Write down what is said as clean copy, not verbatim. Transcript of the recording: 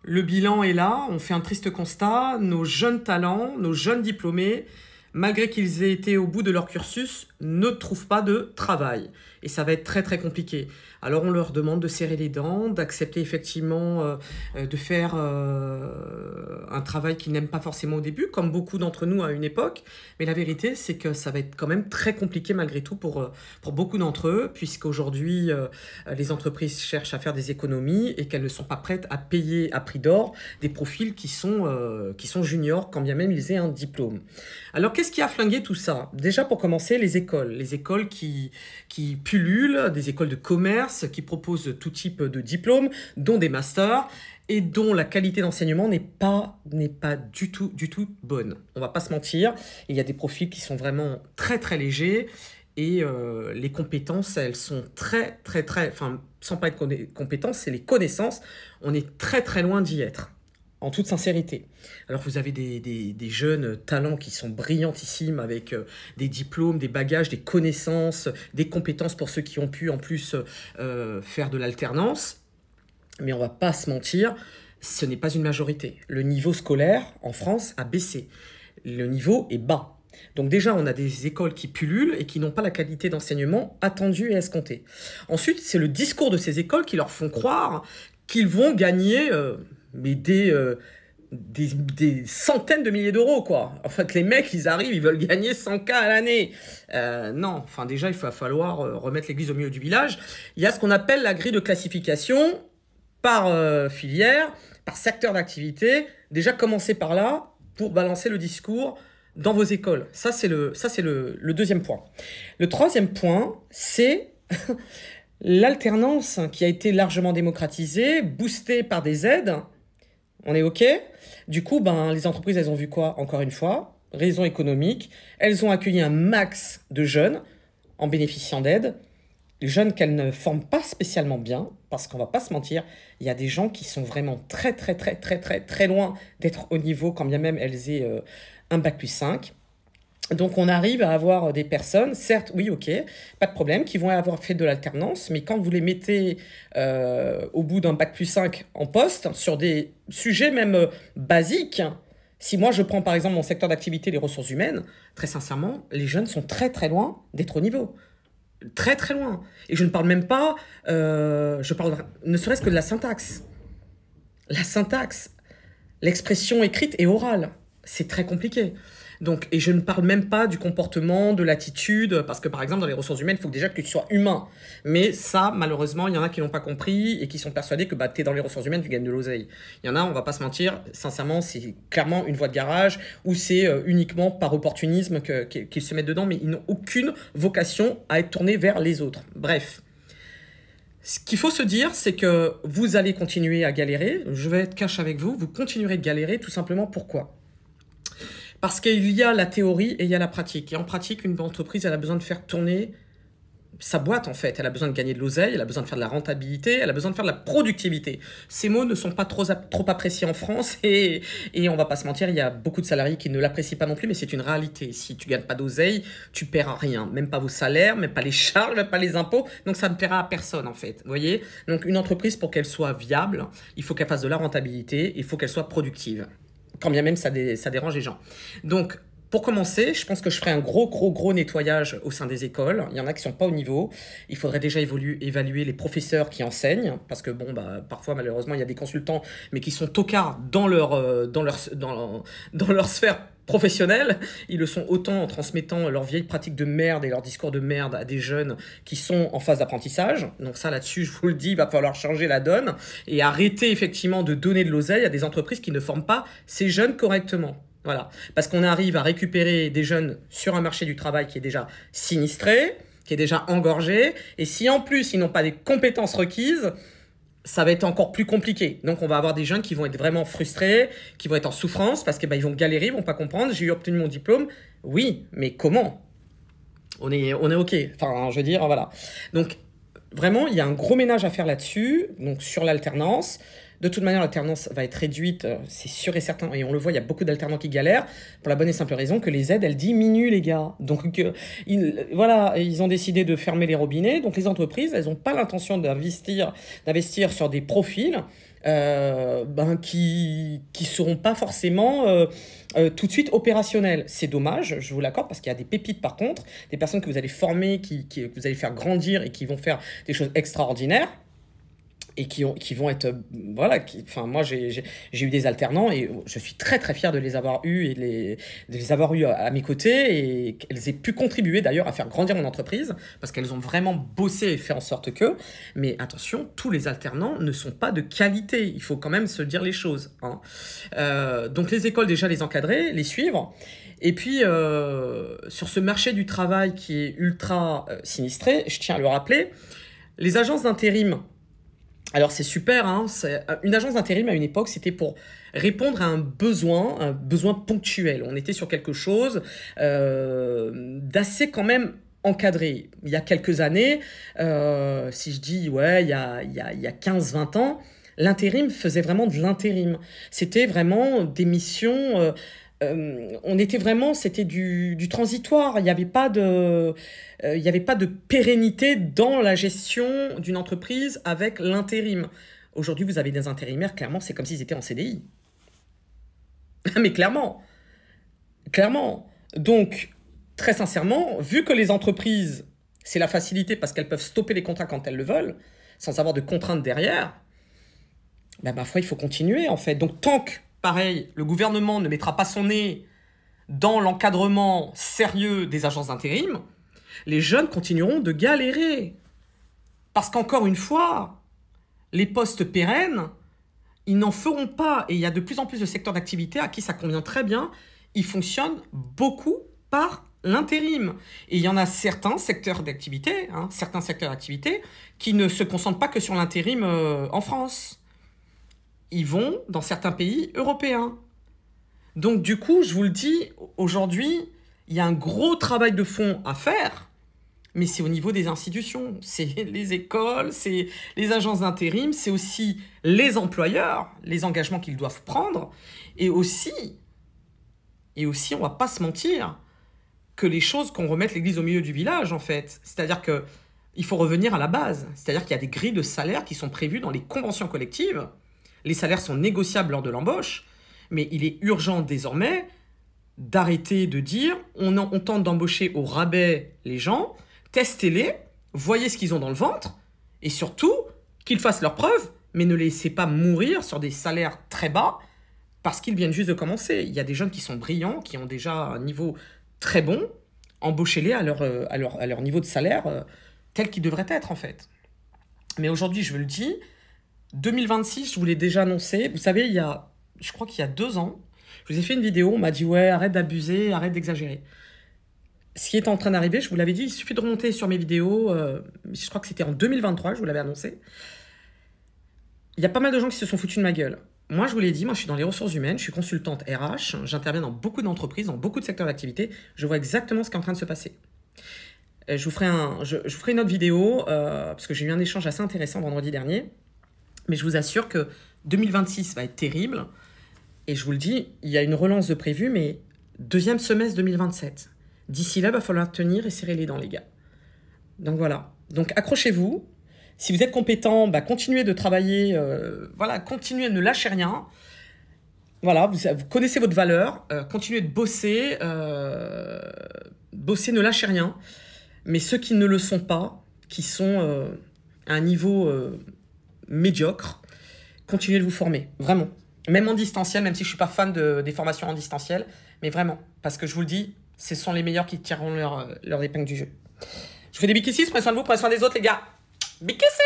Le bilan est là, on fait un triste constat, nos jeunes talents, nos jeunes diplômés, malgré qu'ils aient été au bout de leur cursus, ne trouvent pas de travail. Et ça va être très très compliqué. Alors on leur demande de serrer les dents, d'accepter effectivement de faire un travail qu'ils n'aiment pas forcément au début, comme beaucoup d'entre nous à une époque. Mais la vérité, c'est que ça va être quand même très compliqué malgré tout pour beaucoup d'entre eux, puisqu'aujourd'hui, les entreprises cherchent à faire des économies et qu'elles ne sont pas prêtes à payer à prix d'or des profils qui sont juniors, quand bien même ils aient un diplôme. Alors qu'est-ce qui a flingué tout ça? Déjà pour commencer, les écoles qui pullulent, des écoles de commerce qui proposent tout type de diplômes, dont des masters, et dont la qualité d'enseignement n'est pas du tout bonne. On va pas se mentir, il y a des profils qui sont vraiment très très légers, et les compétences, elles sont enfin, sans pas être compétences, c'est les connaissances, on est très très loin d'y être. En toute sincérité. Alors vous avez des jeunes talents qui sont brillantissimes avec des diplômes, des bagages, des connaissances, des compétences pour ceux qui ont pu en plus faire de l'alternance. Mais on va pas se mentir, ce n'est pas une majorité. Le niveau scolaire en France a baissé. Le niveau est bas. Donc déjà, on a des écoles qui pullulent et qui n'ont pas la qualité d'enseignement attendue et escomptée. Ensuite, c'est le discours de ces écoles qui leur font croire qu'ils vont gagner mais des centaines de milliers d'euros, quoi. En fait, les mecs, ils arrivent, ils veulent gagner 100K à l'année. Non, enfin déjà, il va falloir remettre l'église au milieu du village. Il y a ce qu'on appelle la grille de classification par filière, par secteur d'activité. Déjà, commencez par là pour balancer le discours dans vos écoles. Ça, c'est le deuxième point. Le troisième point, c'est l'alternance qui a été largement démocratisée, boostée par des aides. On est OK? Du coup, les entreprises, elles ont vu quoi? Encore une fois, raison économique. Elles ont accueilli un max de jeunes en bénéficiant d'aides. Les jeunes qu'elles ne forment pas spécialement bien, parce qu'on va pas se mentir, il y a des gens qui sont vraiment très loin d'être au niveau, quand bien même elles aient un bac+5. Donc on arrive à avoir des personnes, certes, oui, ok, pas de problème, qui vont avoir fait de l'alternance, mais quand vous les mettez au bout d'un bac+5 en poste, sur des sujets même basiques, si moi je prends par exemple mon secteur d'activité, les ressources humaines, très sincèrement, les jeunes sont très loin d'être au niveau. Très loin. Et je ne parle même pas, je parle ne serait-ce que de la syntaxe. La syntaxe, l'expression écrite et orale, c'est très compliqué. Donc, et je ne parle même pas du comportement, de l'attitude, parce que par exemple, dans les ressources humaines, il faut déjà que tu sois humain. Mais ça, malheureusement, il y en a qui n'ont pas compris et qui sont persuadés que tu es dans les ressources humaines, tu gagnes de l'oseille. Il y en a, on va pas se mentir, sincèrement, c'est clairement une voie de garage ou c'est uniquement par opportunisme qu'ils se mettent dedans, mais ils n'ont aucune vocation à être tournés vers les autres. Bref. Ce qu'il faut se dire, c'est que vous allez continuer à galérer. Je vais être cash avec vous. Vous continuerez de galérer tout simplement. Pourquoi? Parce qu'il y a la théorie et il y a la pratique. Et en pratique, une entreprise, elle a besoin de faire tourner sa boîte, en fait. Elle a besoin de gagner de l'oseille, elle a besoin de faire de la rentabilité, elle a besoin de faire de la productivité. Ces mots ne sont pas trop appréciés en France et on va pas se mentir, il y a beaucoup de salariés qui ne l'apprécient pas non plus, mais c'est une réalité. Si tu gagnes pas d'oseille, tu paieras rien. Même pas vos salaires, même pas les charges, même pas les impôts. Donc ça ne plaira à personne, en fait. Vous voyez? Donc une entreprise, pour qu'elle soit viable, il faut qu'elle fasse de la rentabilité, il faut qu'elle soit productive. Quand bien même ça dérange les gens. Donc, pour commencer, je pense que je ferai un gros nettoyage au sein des écoles. Il y en a qui sont pas au niveau. Il faudrait déjà évaluer les professeurs qui enseignent, parce que parfois malheureusement il y a des consultants, mais qui sont tocards dans leur sphère professionnelle. Ils le sont autant en transmettant leurs vieilles pratiques de merde et leurs discours de merde à des jeunes qui sont en phase d'apprentissage. Donc ça, là-dessus, je vous le dis, il va falloir changer la donne et arrêter effectivement de donner de l'oseille à des entreprises qui ne forment pas ces jeunes correctement. Voilà. Parce qu'on arrive à récupérer des jeunes sur un marché du travail qui est déjà sinistré, qui est déjà engorgé. Et si en plus, ils n'ont pas les compétences requises, ça va être encore plus compliqué. Donc, on va avoir des jeunes qui vont être vraiment frustrés, qui vont être en souffrance parce qu'ils vont galérer, ils vont pas comprendre. J'ai obtenu mon diplôme. Oui, mais comment? On est OK. Enfin, je veux dire, voilà. Donc, vraiment, il y a un gros ménage à faire là-dessus, donc sur l'alternance. De toute manière, l'alternance va être réduite, c'est sûr et certain. Et on le voit, il y a beaucoup d'alternants qui galèrent pour la bonne et simple raison que les aides, elles diminuent, les gars. Donc, ils ont décidé de fermer les robinets. Donc, les entreprises, elles n'ont pas l'intention d'investir sur des profils qui seront pas forcément tout de suite opérationnels. C'est dommage, je vous l'accorde, parce qu'il y a des pépites par contre, des personnes que vous allez former, que vous allez faire grandir et qui vont faire des choses extraordinaires. Et qui vont être, voilà, enfin, moi j'ai eu des alternants et je suis très très fier de les avoir eus et de les avoir eus à mes côtés et qu'elles aient pu contribuer d'ailleurs à faire grandir mon entreprise parce qu'elles ont vraiment bossé et fait en sorte que, mais attention, tous les alternants ne sont pas de qualité, il faut quand même se dire les choses, hein. Donc les écoles déjà les encadrer, les suivre. Et puis, sur ce marché du travail qui est ultra sinistré, je tiens à le rappeler, les agences d'intérim. Alors c'est super, hein, une agence d'intérim à une époque, c'était pour répondre à un besoin ponctuel. On était sur quelque chose d'assez quand même encadré. Il y a quelques années, si je dis, ouais, il y a 15-20 ans, l'intérim faisait vraiment de l'intérim. C'était vraiment des missions... c'était du transitoire. Il n'y avait pas de pérennité dans la gestion d'une entreprise avec l'intérim. Aujourd'hui, vous avez des intérimaires, clairement, c'est comme s'ils étaient en CDI. Mais clairement. Donc, très sincèrement, vu que les entreprises, c'est la facilité parce qu'elles peuvent stopper les contrats quand elles le veulent, sans avoir de contraintes derrière, ma foi, il faut continuer, en fait. Donc, tant que pareil, le gouvernement ne mettra pas son nez dans l'encadrement sérieux des agences d'intérim, les jeunes continueront de galérer. Parce qu'encore une fois, les postes pérennes, ils n'en feront pas. Et il y a de plus en plus de secteurs d'activité à qui ça convient très bien. Ils fonctionnent beaucoup par l'intérim. Et il y en a certains secteurs d'activité, qui ne se concentrent pas que sur l'intérim en France. Ils vont dans certains pays européens. Donc du coup, je vous le dis, aujourd'hui, il y a un gros travail de fond à faire, mais c'est au niveau des institutions. C'est les écoles, c'est les agences d'intérim, c'est aussi les employeurs, les engagements qu'ils doivent prendre, et aussi, on va pas se mentir, que les choses qu'on remette l'église au milieu du village, en fait. C'est-à-dire que il faut revenir à la base. C'est-à-dire qu'il y a des grilles de salaire qui sont prévues dans les conventions collectives. Les salaires sont négociables lors de l'embauche, mais il est urgent désormais d'arrêter de dire on tente d'embaucher au rabais les gens, testez-les, voyez ce qu'ils ont dans le ventre, et surtout qu'ils fassent leurs preuves, mais ne les laissez pas mourir sur des salaires très bas parce qu'ils viennent juste de commencer. Il y a des jeunes qui sont brillants, qui ont déjà un niveau très bon, embauchez-les à leur niveau de salaire tel qu'il devrait être en fait. Mais aujourd'hui, je vous le dis, 2026, je vous l'ai déjà annoncé. Vous savez, je crois qu'il y a 2 ans, je vous ai fait une vidéo, on m'a dit « Ouais, arrête d'abuser, arrête d'exagérer ». Ce qui est en train d'arriver, je vous l'avais dit, il suffit de remonter sur mes vidéos, je crois que c'était en 2023, je vous l'avais annoncé. Il y a pas mal de gens qui se sont foutus de ma gueule. Moi, je vous l'ai dit, moi je suis dans les ressources humaines, je suis consultante RH, j'interviens dans beaucoup d'entreprises, dans beaucoup de secteurs d'activité, je vois exactement ce qui est en train de se passer. Je vous ferai une autre vidéo, parce que j'ai eu un échange assez intéressant vendredi dernier. Mais je vous assure que 2026 va être terrible. Et je vous le dis, il y a une relance de prévue, mais 2e semestre 2027. D'ici là, il va falloir tenir et serrer les dents, les gars. Donc voilà. Donc accrochez-vous. Si vous êtes compétent, continuez de travailler. Continuez, ne lâchez rien. Voilà, vous connaissez votre valeur. Continuez de bosser. Bosser, ne lâchez rien. Mais ceux qui ne le sont pas, qui sont à un niveau... médiocre, continuez de vous former, vraiment. Même en distanciel, même si je ne suis pas fan des formations en distanciel, mais vraiment, parce que je vous le dis, ce sont les meilleurs qui tireront leur épingle du jeu. Je vous fais des big kisses, prenez soin de vous, prenez soin des autres, les gars. Big kisses!